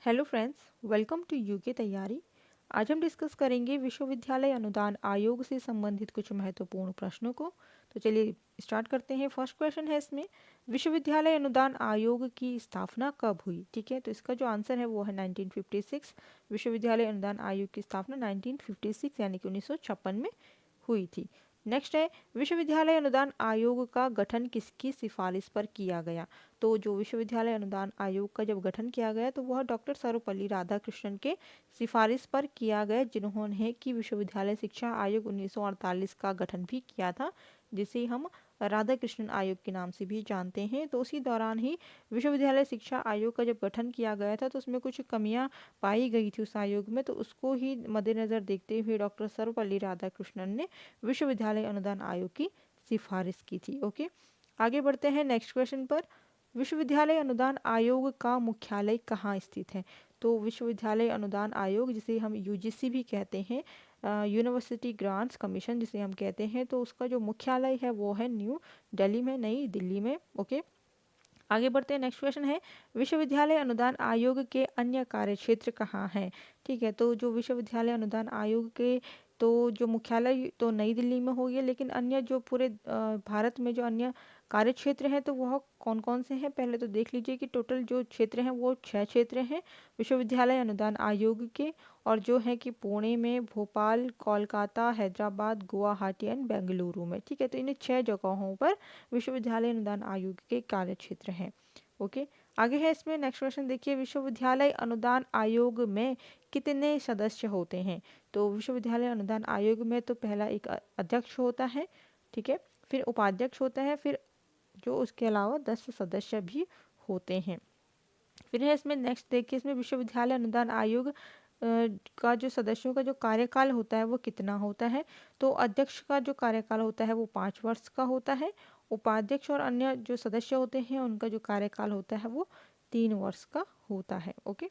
Hello friends, welcome to UK तैयारी। आज हम डिस्कस करेंगे विश्वविद्यालय अनुदान आयोग से संबंधित कुछ महत्वपूर्ण प्रश्नों को। तो चलिए स्टार्ट करते हैं। फर्स्ट क्वेश्चन है इसमें, विश्वविद्यालय अनुदान आयोग की स्थापना कब हुई? ठीक है, तो इसका जो आंसर है वो है 1956। विश्वविद्यालय अनुदान आयोग की स्थापना 1956 यानी कि 1956 में हुई थी। नेक्स्ट है, विश्वविद्यालय अनुदान आयोग का गठन किसकी सिफारिश पर किया गया? तो जो विश्वविद्यालय अनुदान आयोग का जब गठन किया गया तो वह डॉक्टर सर्वपल्ली राधाकृष्णन के सिफारिश पर किया गया, जिन्होंने कि विश्वविद्यालय शिक्षा आयोग 1948 का गठन भी किया था, जिसे हम राधाकृष्णन आयोग के नाम से भी जानते हैं। तो उसी दौरान ही विश्वविद्यालय शिक्षा आयोग का जब गठन किया गया था तो उसमें कुछ कमियां पाई गई थी उस आयोग में, तो उसको ही मद्देनज़र देखते हुए डॉक्टर सर्वपल्ली राधाकृष्णन ने विश्वविद्यालय अनुदान आयोग की सिफारिश की थी। ओके, आगे बढ़ते हैं नेक्स्ट क्वेश्चन पर। विश्वविद्यालय अनुदान आयोग का मुख्यालय कहाँ स्थित है? तो विश्वविद्यालय अनुदान आयोग, जिसे हम यूजीसी भी कहते हैं, यूनिवर्सिटी ग्रांट्स कमीशन जिसे हम कहते हैं, तो उसका जो मुख्यालय है वो है न्यू दिल्ली में, नई दिल्ली में। ओके, आगे बढ़ते हैं। नेक्स्ट क्वेश्चन है, विश्वविद्यालय अनुदान आयोग के अन्य कार्यक्षेत्र कहाँ हैं? ठीक है, तो जो विश्वविद्यालय अनुदान आयोग के तो जो मुख्यालय तो नई दिल्ली में हो गया, लेकिन अन्य जो पूरे भारत में जो अन्य कार्यक्षेत्र हैं तो वह कौन कौन से हैं? पहले तो देख लीजिए कि टोटल जो क्षेत्र हैं वो 6 क्षेत्र हैं विश्वविद्यालय अनुदान आयोग के, और जो है कि पुणे में, भोपाल, कोलकाता, हैदराबाद, गुवाहाटी एंड बेंगलुरु में। ठीक है, तो इन 6 जगहों पर विश्वविद्यालय अनुदान आयोग के कार्यक्षेत्र हैं। ओके, आगे है इसमें नेक्स्ट क्वेश्चन देखिए, विश्वविद्यालय अनुदान आयोग में कितने सदस्य होते हैं? तो विश्वविद्यालय अनुदान आयोग में तो पहला एक अध्यक्ष होता है, ठीक है, फिर उपाध्यक्ष होता है, फिर जो उसके अलावा 10 सदस्य भी होते हैं। फिर है इसमें नेक्स्ट देखिए, इसमें विश्वविद्यालय अनुदान आयोग का जो सदस्यों का जो कार्यकाल होता है वो कितना होता है? तो अध्यक्ष का जो कार्यकाल होता है वो 5 वर्ष का होता है। उपाध्यक्ष और अन्य जो सदस्य होते हैं उनका जो कार्यकाल होता है वो 3 वर्ष का होता है। ओके,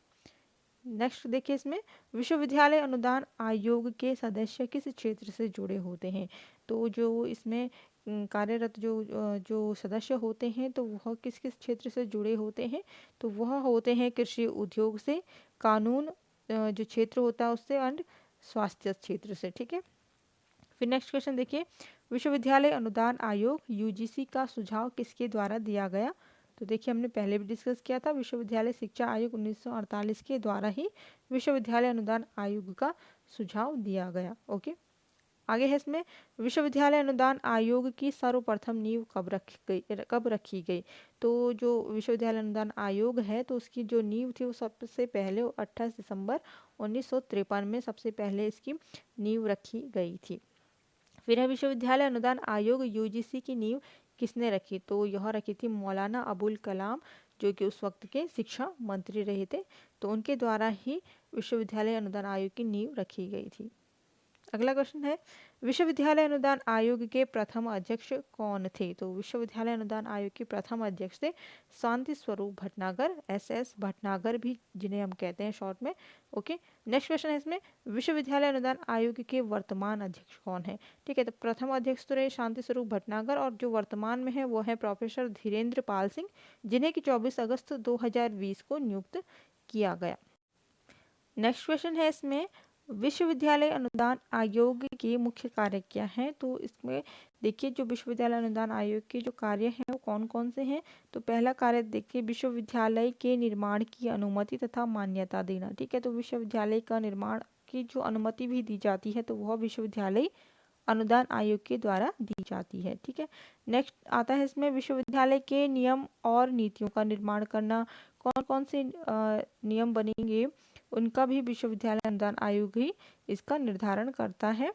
नेक्स्ट देखिए इसमें, विश्वविद्यालय अनुदान आयोग के सदस्य किस क्षेत्र से जुड़े होते हैं? तो जो इसमें कार्यरत जो सदस्य होते हैं तो वह किस किस क्षेत्र से जुड़े होते हैं? तो वह होते हैं कृषि उद्योग से, कानून जो क्षेत्र होता है उससे, एंड स्वास्थ्य क्षेत्र से। ठीक है, फिर नेक्स्ट क्वेश्चन देखिए, विश्वविद्यालय अनुदान आयोग यूजीसी का सुझाव किसके द्वारा दिया गया? तो देखिए हमने पहले भी डिस्कस किया था, विश्वविद्यालय शिक्षा आयोग 1948 के द्वारा ही विश्वविद्यालय अनुदान आयोग का सुझाव दिया गया। ओके, आगे है इसमें, विश्वविद्यालय अनुदान आयोग की सर्वप्रथम नींव कब रखी गई? तो जो विश्वविद्यालय अनुदान आयोग है तो उसकी जो नींव थी वो सबसे पहले 28 दिसंबर 1953 में सबसे पहले इसकी नींव रखी गई थी। फिर है, विश्वविद्यालय अनुदान आयोग यूजीसी की नींव किसने रखी? तो यह रखी थी मौलाना अबुल कलाम, जो कि उस वक्त के शिक्षा मंत्री रहे थे, तो उनके द्वारा ही विश्वविद्यालय अनुदान आयोग की नींव रखी गई थी। अगला क्वेश्चन है, विश्वविद्यालय अनुदान आयोग के प्रथम अध्यक्ष कौन थे? तो विश्वविद्यालय अनुदान आयोग के प्रथम अध्यक्ष थे शांति स्वरूप भटनागर, एस भटनागर भी जिन्हें हम कहते हैं शॉर्ट में। ओके, नेक्स्ट क्वेश्चन है इसमें, विश्वविद्यालय अनुदान आयोग के वर्तमान अध्यक्ष कौन है? ठीक है, तो प्रथम अध्यक्ष तो रहे शांति स्वरूप भटनागर, और जो वर्तमान में है वो है प्रोफेसर धीरेन्द्र पाल सिंह, जिन्हें कि 24 अगस्त 2020 को नियुक्त किया गया। नेक्स्ट क्वेश्चन है इसमें, विश्वविद्यालय अनुदान आयोग के मुख्य कार्य क्या हैं? तो इसमें देखिए, जो विश्वविद्यालय अनुदान आयोग के जो कार्य हैं वो कौन कौन से हैं? तो पहला कार्य देखिए, विश्वविद्यालय के निर्माण की अनुमति तथा मान्यता देना। ठीक है, तो विश्वविद्यालय का निर्माण की जो अनुमति भी दी जाती है तो वह विश्वविद्यालय अनुदान आयोग के द्वारा दी जाती है। ठीक है, नेक्स्ट आता है इसमें, विश्वविद्यालय के नियम और नीतियों का निर्माण करना। कौन कौन से नियम बनेंगे उनका भी विश्वविद्यालय अनुदान आयोग ही इसका निर्धारण करता है।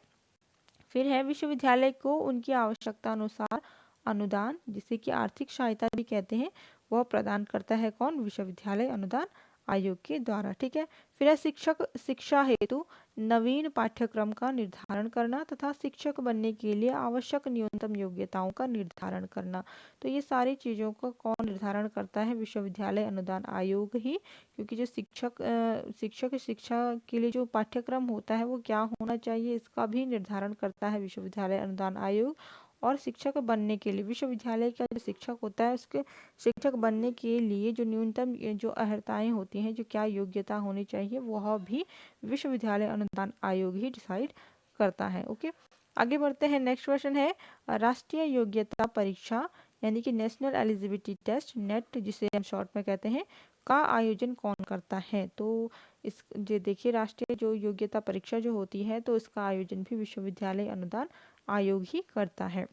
फिर है, विश्वविद्यालय को उनकी आवश्यकता अनुसार अनुदान, जिसे कि आर्थिक सहायता भी कहते हैं, वह प्रदान करता है। कौन? विश्वविद्यालय अनुदान आयोग के द्वारा। ठीक है, फिर है, शिक्षक शिक्षा हेतु नवीन पाठ्यक्रम का निर्धारण करना तथा शिक्षक बनने के लिए आवश्यक न्यूनतम योग्यताओं का निर्धारण करना। तो ये सारी चीज़ों का कौन निर्धारण करता है? विश्वविद्यालय अनुदान आयोग ही, क्योंकि जो शिक्षक शिक्षा के लिए जो पाठ्यक्रम होता है वो क्या होना चाहिए इसका भी निर्धारण करता है विश्वविद्यालय अनुदान आयोग। और शिक्षक बनने के लिए विश्वविद्यालय का जो शिक्षक होता है उसके शिक्षक बनने के लिए जो न्यूनतम जो अर्हताएं होती हैं, जो क्या योग्यता होनी चाहिए, वह भी विश्वविद्यालय अनुदान आयोग ही डिसाइड करता है। ओके, आगे बढ़ते हैं। नेक्स्ट क्वेश्चन है राष्ट्रीय योग्यता परीक्षा यानी कि नेशनल एलिजिबिलिटी टेस्ट नेट जिसे हम शॉर्ट में कहते हैं का आयोजन कौन करता है? तो इस जो देखिए राष्ट्रीय जो योग्यता परीक्षा जो होती है तो इसका आयोजन भी विश्वविद्यालय अनुदान आयोग ही करता है।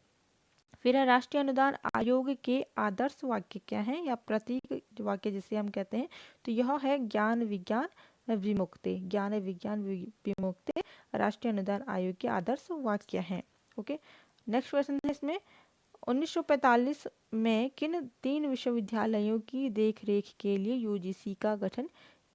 फिर है राष्ट्रीय अनुदान आयोग के आदर्श वाक्य क्या है या प्रतीक वाक्य जिसे हम कहते हैं, तो यह है ज्ञान विज्ञान विमुक्ति। ज्ञान विज्ञान विमुक्ति राष्ट्रीय अनुदान आयोग के आदर्श वाक्य हैं। ओके, नेक्स्ट क्वेश्चन है इसमें 1945 में किन 3 विश्वविद्यालयों की देखरेख के लिए यूजीसी का गठन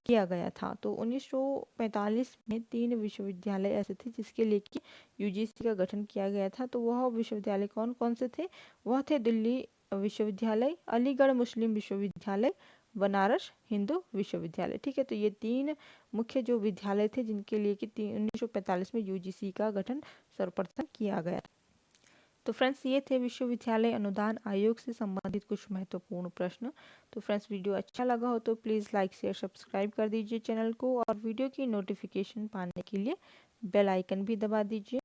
किया गया था? तो 1945 में 3 विश्वविद्यालय ऐसे थे जिसके लिए कि यूजीसी का गठन किया गया था। तो वह विश्वविद्यालय कौन कौन से थे? वह थे दिल्ली विश्वविद्यालय, अलीगढ़ मुस्लिम विश्वविद्यालय, बनारस हिंदू विश्वविद्यालय। ठीक है, तो ये 3 मुख्य जो विद्यालय थे जिनके लिए कि 1945 में यूजीसी का गठन सर्वप्रथम किया गया। तो फ्रेंड्स ये थे विश्वविद्यालय अनुदान आयोग से संबंधित कुछ महत्वपूर्ण प्रश्न। तो फ्रेंड्स वीडियो अच्छा लगा हो तो प्लीज़ लाइक शेयर सब्सक्राइब कर दीजिए चैनल को और वीडियो की नोटिफिकेशन पाने के लिए बेल आइकन भी दबा दीजिए।